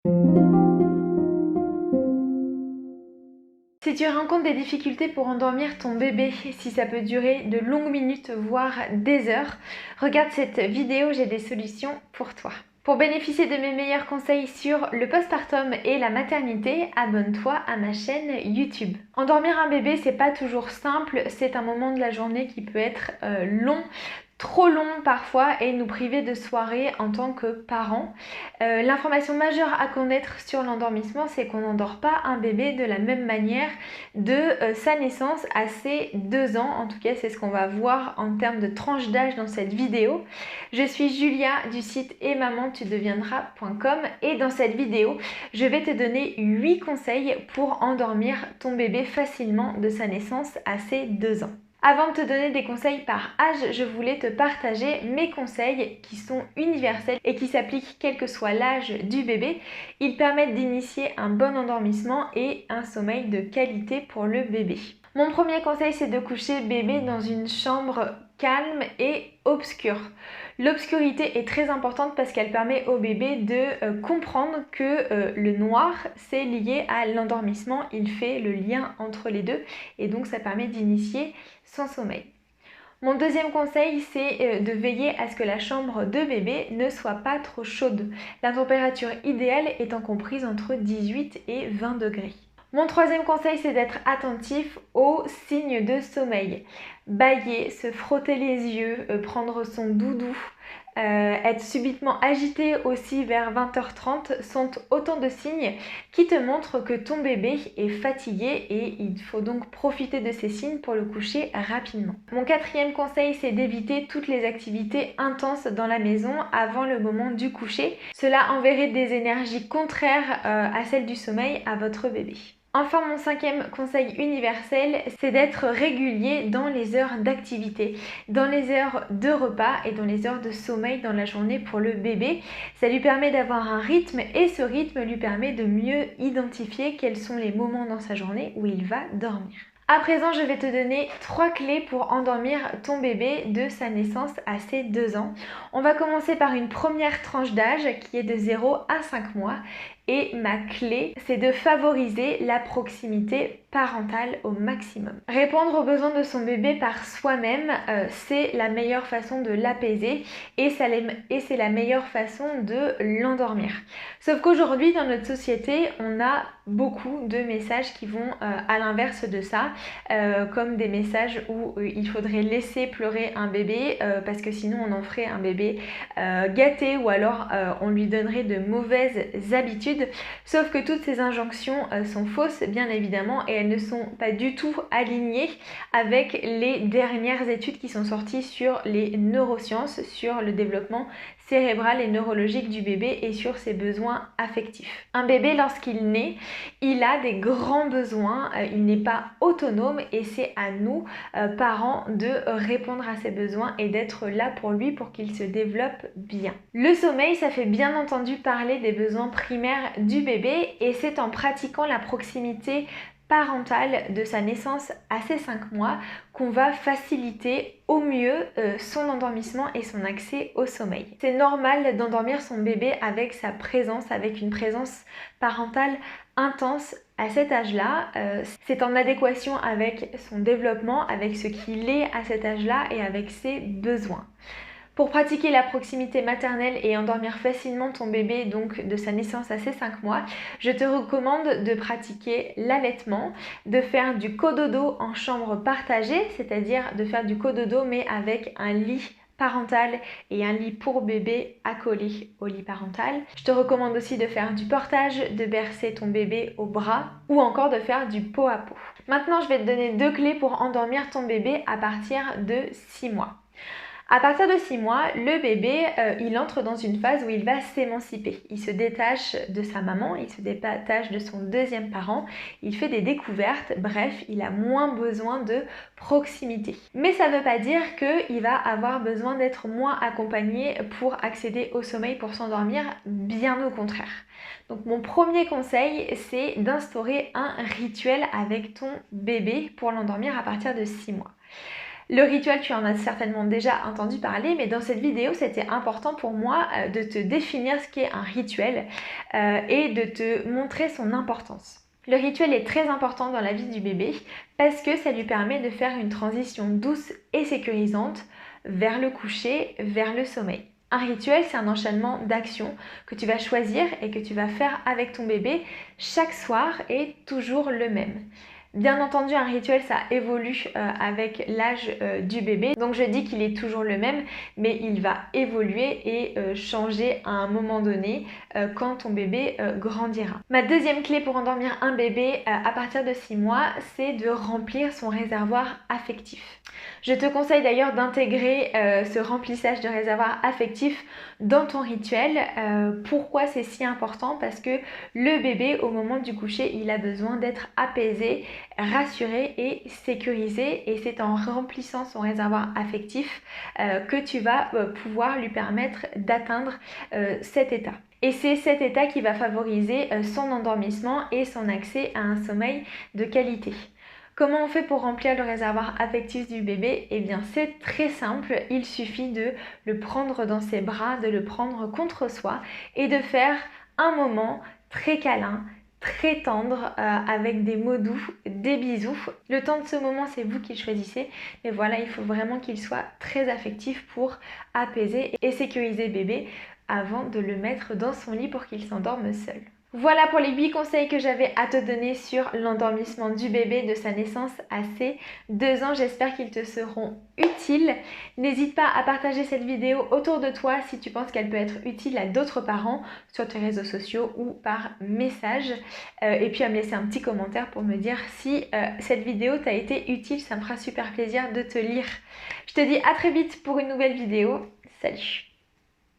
Si tu rencontres des difficultés pour endormir ton bébé, si ça peut durer de longues minutes voire des heures, regarde cette vidéo, j'ai des solutions pour toi. Pour bénéficier de mes meilleurs conseils sur le postpartum et la maternité, abonne-toi à ma chaîne YouTube. Endormir un bébé, c'est pas toujours simple, c'est un moment de la journée qui peut être long, trop long parfois, et nous priver de soirées en tant que parents. L'information majeure à connaître sur l'endormissement, c'est qu'on n'endort pas un bébé de la même manière de sa naissance à ses 2 ans. En tout cas, c'est ce qu'on va voir en termes de tranche d'âge dans cette vidéo. Je suis Julia du site etmamantudeviendras.com et dans cette vidéo, je vais te donner 8 conseils pour endormir ton bébé facilement de sa naissance à ses 2 ans. Avant de te donner des conseils par âge, je voulais te partager mes conseils qui sont universels et qui s'appliquent quel que soit l'âge du bébé. Ils permettent d'initier un bon endormissement et un sommeil de qualité pour le bébé. Mon premier conseil, c'est de coucher bébé dans une chambre calme et obscure. L'obscurité est très importante parce qu'elle permet au bébé de comprendre que le noir, c'est lié à l'endormissement. Il fait le lien entre les deux et donc ça permet d'initier son sommeil. Mon deuxième conseil, c'est de veiller à ce que la chambre de bébé ne soit pas trop chaude. La température idéale étant comprise entre 18 et 20 degrés. Mon troisième conseil, c'est d'être attentif aux signes de sommeil. Bâiller, se frotter les yeux, prendre son doudou, être subitement agité aussi vers 20h30 sont autant de signes qui te montrent que ton bébé est fatigué et il faut donc profiter de ces signes pour le coucher rapidement. Mon quatrième conseil, c'est d'éviter toutes les activités intenses dans la maison avant le moment du coucher. Cela enverrait des énergies contraires à celles du sommeil à votre bébé. Enfin, mon cinquième conseil universel, c'est d'être régulier dans les heures d'activité, dans les heures de repas et dans les heures de sommeil dans la journée pour le bébé. Ça lui permet d'avoir un rythme et ce rythme lui permet de mieux identifier quels sont les moments dans sa journée où il va dormir. À présent, je vais te donner 3 clés pour endormir ton bébé de sa naissance à ses 2 ans. On va commencer par une première tranche d'âge qui est de 0 à 5 mois. Et ma clé, c'est de favoriser la proximité parentale au maximum. Répondre aux besoins de son bébé par soi-même, c'est la meilleure façon de l'apaiser et c'est la meilleure façon de l'endormir. Sauf qu'aujourd'hui, dans notre société, on a beaucoup de messages qui vont à l'inverse de ça, comme des messages où il faudrait laisser pleurer un bébé parce que sinon on en ferait un bébé gâté ou alors on lui donnerait de mauvaises habitudes. Sauf que toutes ces injonctions sont fausses bien évidemment et elles ne sont pas du tout alignées avec les dernières études qui sont sorties sur les neurosciences, sur le développement cérébral et neurologique du bébé et sur ses besoins affectifs. Un bébé, lorsqu'il naît, il a des grands besoins, il n'est pas autonome et c'est à nous, parents, de répondre à ses besoins et d'être là pour lui pour qu'il se développe bien. Le sommeil, ça fait bien entendu parler des besoins primaires du bébé et c'est en pratiquant la proximité parentale de sa naissance à ses 5 mois qu'on va faciliter au mieux son endormissement et son accès au sommeil. C'est normal d'endormir son bébé avec sa présence, avec une présence parentale intense à cet âge-là. C'est en adéquation avec son développement, avec ce qu'il est à cet âge-là et avec ses besoins. Pour pratiquer la proximité maternelle et endormir facilement ton bébé donc de sa naissance à ses 5 mois, je te recommande de pratiquer l'allaitement, de faire du cododo en chambre partagée, c'est-à-dire de faire du cododo mais avec un lit parental et un lit pour bébé accolé au lit parental. Je te recommande aussi de faire du portage, de bercer ton bébé au bras ou encore de faire du pot à pot. Maintenant, je vais te donner 2 clés pour endormir ton bébé à partir de 6 mois. À partir de 6 mois, le bébé, il entre dans une phase où il va s'émanciper. Il se détache de sa maman, il se détache de son deuxième parent, il fait des découvertes, bref, il a moins besoin de proximité. Mais ça ne veut pas dire qu'il va avoir besoin d'être moins accompagné pour accéder au sommeil, pour s'endormir, bien au contraire. Donc mon premier conseil, c'est d'instaurer un rituel avec ton bébé pour l'endormir à partir de 6 mois. Le rituel, tu en as certainement déjà entendu parler, mais dans cette vidéo, c'était important pour moi de te définir ce qu'est un rituel et de te montrer son importance. Le rituel est très important dans la vie du bébé parce que ça lui permet de faire une transition douce et sécurisante vers le coucher, vers le sommeil. Un rituel, c'est un enchaînement d'actions que tu vas choisir et que tu vas faire avec ton bébé chaque soir et toujours le même. Bien entendu, un rituel, ça évolue avec l'âge du bébé. Donc je dis qu'il est toujours le même, mais il va évoluer et changer à un moment donné quand ton bébé grandira. Ma deuxième clé pour endormir un bébé à partir de 6 mois, c'est de remplir son réservoir affectif. Je te conseille d'ailleurs d'intégrer ce remplissage de réservoir affectif dans ton rituel. Pourquoi c'est si important? Parce que le bébé, au moment du coucher, il a besoin d'être apaisé, rassuré et sécurisé, et c'est en remplissant son réservoir affectif que tu vas pouvoir lui permettre d'atteindre cet état. Et c'est cet état qui va favoriser son endormissement et son accès à un sommeil de qualité. Comment on fait pour remplir le réservoir affectif du bébé? Eh bien c'est très simple, il suffit de le prendre dans ses bras, de le prendre contre soi et de faire un moment très câlin, très tendre, avec des mots doux, des bisous. Le temps de ce moment, c'est vous qui le choisissez, mais voilà, il faut vraiment qu'il soit très affectif pour apaiser et sécuriser bébé avant de le mettre dans son lit pour qu'il s'endorme seul. Voilà pour les 8 conseils que j'avais à te donner sur l'endormissement du bébé de sa naissance à ses 2 ans. J'espère qu'ils te seront utiles. N'hésite pas à partager cette vidéo autour de toi si tu penses qu'elle peut être utile à d'autres parents, sur tes réseaux sociaux ou par message. Et puis à me laisser un petit commentaire pour me dire si cette vidéo t'a été utile. Ça me fera super plaisir de te lire. Je te dis à très vite pour une nouvelle vidéo. Salut!